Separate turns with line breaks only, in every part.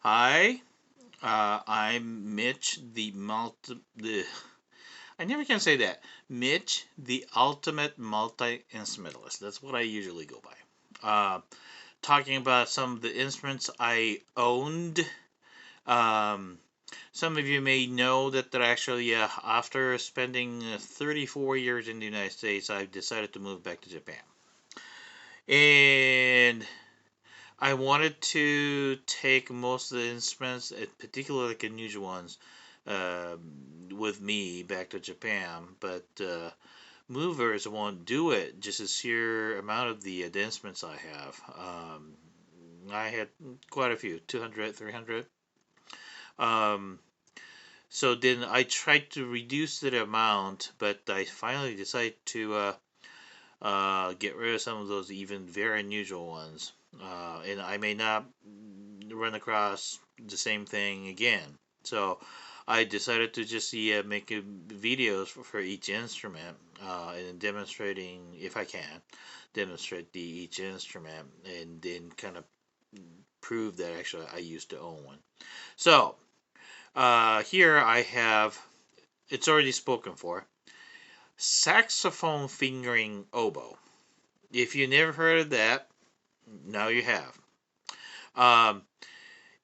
Hi, I'm Mitch, I never can say that. Mitch, the ultimate multi-instrumentalist. That's what I usually go by. Talking about some of the instruments I owned. Um, some of you may know that actually, after spending 34 years in the United States, I've decided to move back to Japan. And I wanted to take most of the instruments, particularly like unusual ones, with me back to Japan, but movers won't do it. Just the sheer amount of the instruments I have. I had quite a few, 200, 300. Um, so then I tried to reduce the amount, but I finally decided to get rid of some of those even very unusual ones. And I may not run across the same thing again. So I decided to just make videos for each instrument and demonstrating, if I can, demonstrate each instrument and then kind of prove that actually I used to own one. So here I have, it's already spoken for, saxophone fingering oboe. If you never heard of that, now you have. Um,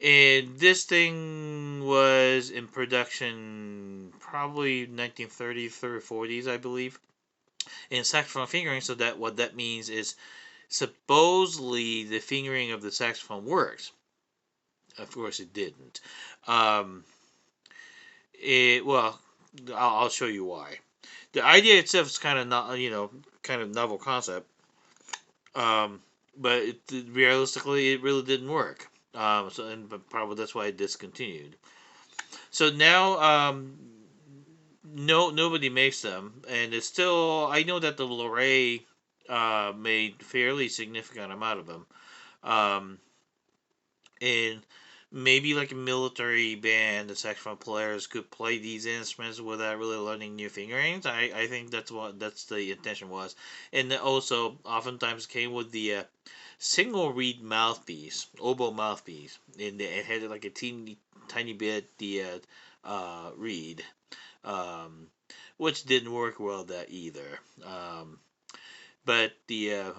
and this thing was in production probably 1930s or 40s, I believe, in saxophone fingering. So that what that means is supposedly the fingering of the saxophone works. Of course, it didn't. Um, well, I'll show you why. The idea itself is kind of not, kind of novel concept. Um, but realistically, it really didn't work. But probably that's why it discontinued. So now, nobody makes them, and it's still. I know that the Loray made fairly significant amount of them, um, and maybe like a military band, the saxophone players could play these instruments without really learning new fingerings. I think that's the intention was, and also oftentimes came with the single reed mouthpiece, oboe mouthpiece, and it had like a teeny tiny bit the reed, um, which didn't work well that either. But the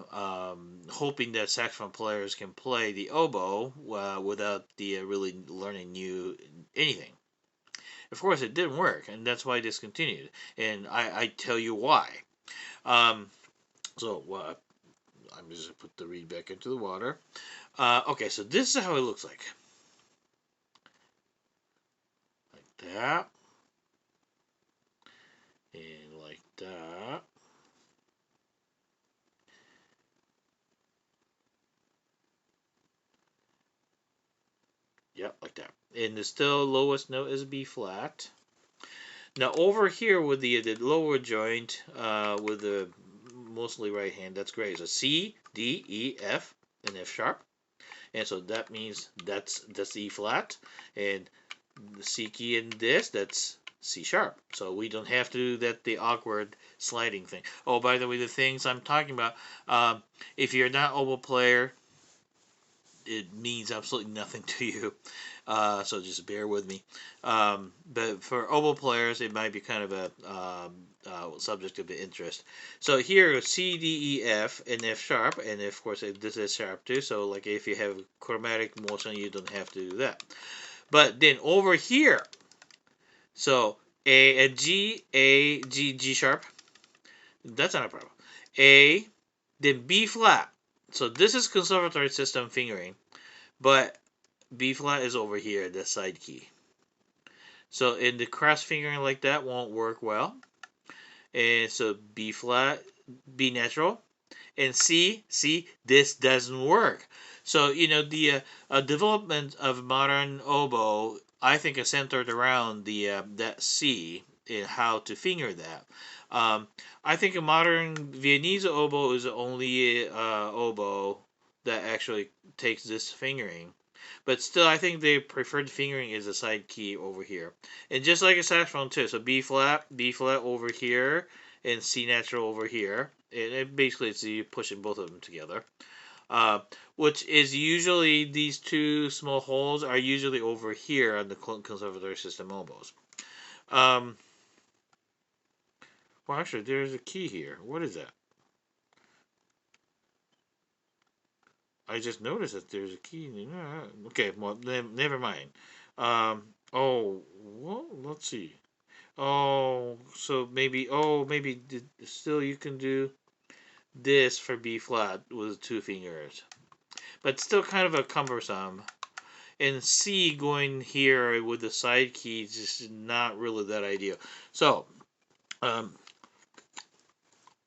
hoping that saxophone players can play the oboe without the really learning new anything. Of course, it didn't work, and that's why I discontinued. And I tell you why. Um, so I'm just gonna put the reed back into the water. Okay, so this is how it looks like that, and like that. Yep, like that. And the still lowest note is B flat. Now over here with the lower joint, with the mostly right hand, that's great. So C, D, E, F, and F sharp, and so that means that's E flat, and the C key in this, that's C sharp. So we don't have to do the awkward sliding thing. Oh, by the way, the things I'm talking about, if you're not oboe player, it means absolutely nothing to you. So just bear with me. But for oboe players, it might be kind of a subject of interest. So here, C, D, E, F, and F sharp, and of course this is sharp too. So like if you have chromatic motion, you don't have to do that. But then over here, so A and G, A, G, G sharp. That's not a problem. A, then B flat. So this is conservatory system fingering, but B flat is over here, the side key. So in the cross fingering like that won't work well. And so B flat, B natural, and C, this doesn't work. So the development of modern oboe, I think, is centered around the that C and how to finger that. Um, I think a modern Viennese oboe is the only oboe that actually takes this fingering. But still, I think the preferred fingering is the side key over here. And just like a saxophone too. So B flat over here, and C natural over here. And basically it's you pushing both of them together. which is usually these two small holes are usually over here on the conservatory system oboes. Well, actually, there's a key here. What is that? I just noticed that there's a key. Okay, well, never mind. Oh, well, let's see. Oh, so maybe still you can do this for B flat with 2 fingers, but still kind of a cumbersome. And C going here with the side keys is just not really that ideal. So, um,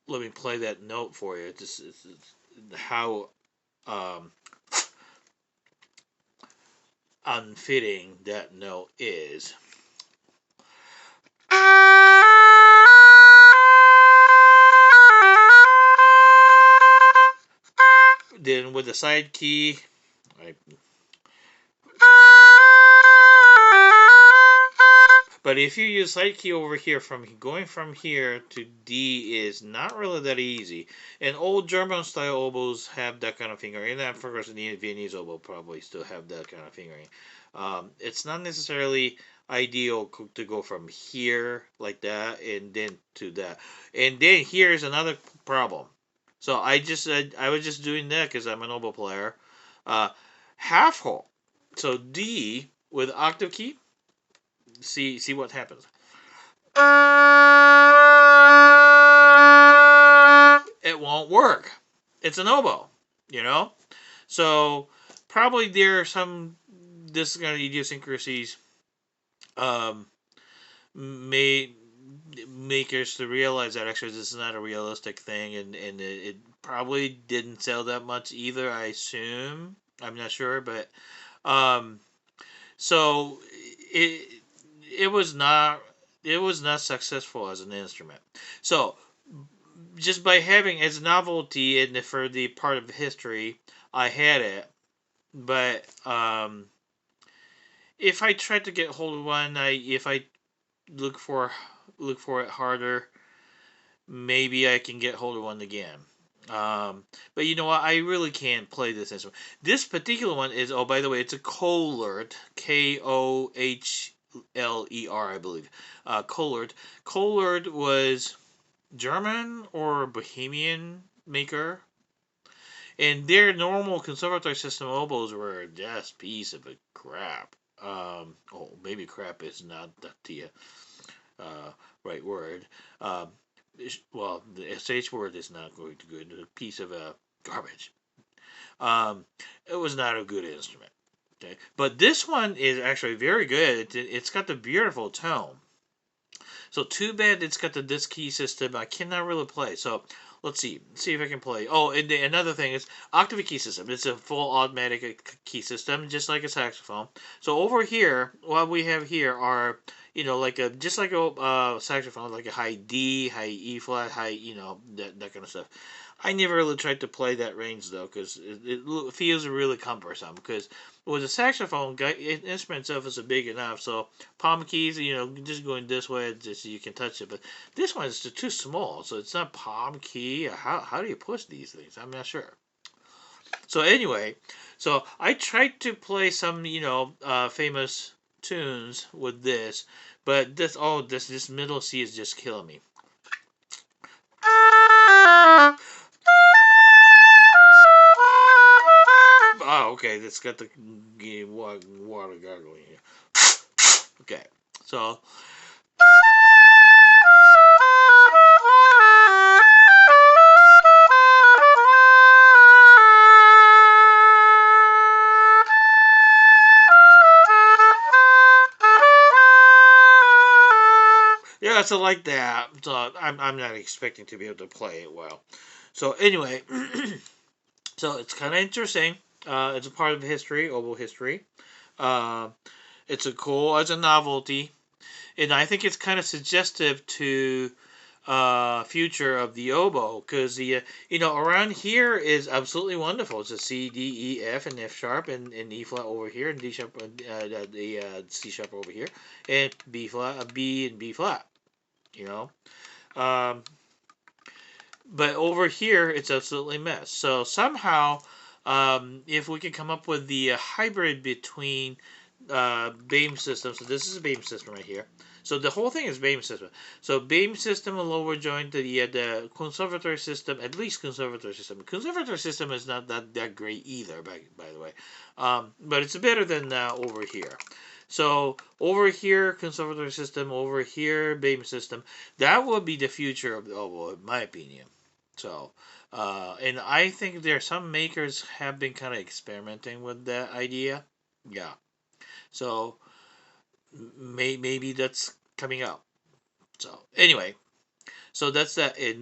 let me play that note for you. It's how um, unfitting that note is. Then with the side key, I But if you use side key over here, from going from here to D is not really that easy. And old German style oboes have that kind of fingering. And of course, the Viennese oboe probably still have that kind of fingering. It's not necessarily ideal to go from here like that and then to that. And then here's another problem. So I was just doing that because I'm an oboe player. Uh, Half hole. So D with octave key. See what happens. It won't work. It's an oboe, you know. So probably there are some this kind of idiosyncrasies um, may make us to realize that actually this is not a realistic thing, and it probably didn't sell that much either. I assume. I'm not sure, but um, so it it was not successful as an instrument. So just by having as novelty and for the part of history, I had it. But if I tried to get hold of one, if I look for it harder, maybe I can get hold of one again. But you know what? I really can't play this instrument. This particular one is, oh, by the way, it's a Kohlert, Kohller, I believe. Kohlert. Kohlert was German or Bohemian maker, and their normal conservatory system oboes were just piece of a crap. Maybe crap is not the uh, right word. Um, well, the sh word is not going to good. A piece of garbage. It was not a good instrument. Okay, but this one is actually very good. It's got the beautiful tone. So too bad it's got the disc key system. I cannot really play. So let's see. See if I can play. Oh, and another thing is octave key system. It's a full automatic key system, just like a saxophone. So over here, what we have here are like just like a saxophone, like a high D, high E flat, high that kind of stuff. I never really tried to play that range though, because it feels really cumbersome. Because with a saxophone, instrument itself is big enough, so palm keys, just going this way, just so you can touch it. But this one is just too small, so it's not palm key. How do you push these things? I'm not sure. So anyway, so I tried to play some famous tunes with this, but this middle C is just killing me. Oh, okay. That's got the water gargling here. Okay, so. Yeah, so like that. So I'm not expecting to be able to play it well. So anyway, so it's kind of interesting. It's a part of history, oboe history. Uh, it's as a novelty, and I think it's kind of suggestive to future of the oboe, because the around here is absolutely wonderful. It's a C, D, E, F, and F sharp, and E flat over here, and D sharp, C sharp over here, and B flat, B and B flat. You know, um, but over here it's absolutely mess. So somehow if we can come up with the hybrid between beam system. So this is a beam system right here. So the whole thing is beam system. So beam system, a lower joint, the conservatory system, at least conservatory system. Conservatory system is not that great either, by the way. But it's better than over here. So over here, conservatory system. Over here, beam system. That would be the future of the oboe, in my opinion. So, and I think there are some makers have been kind of experimenting with that idea. Yeah. So maybe that's coming up. So anyway, so that's that. In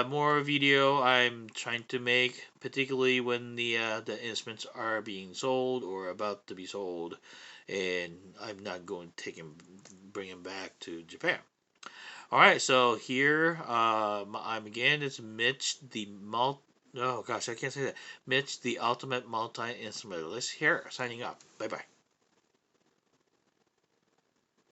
more video I'm trying to make, particularly when the instruments are being sold or about to be sold, and I'm not going to bring them back to Japan. All right, so here I'm again. It's Mitch the Oh gosh, I can't say that. Mitch the ultimate multi instrumentalist here, signing up. Bye bye.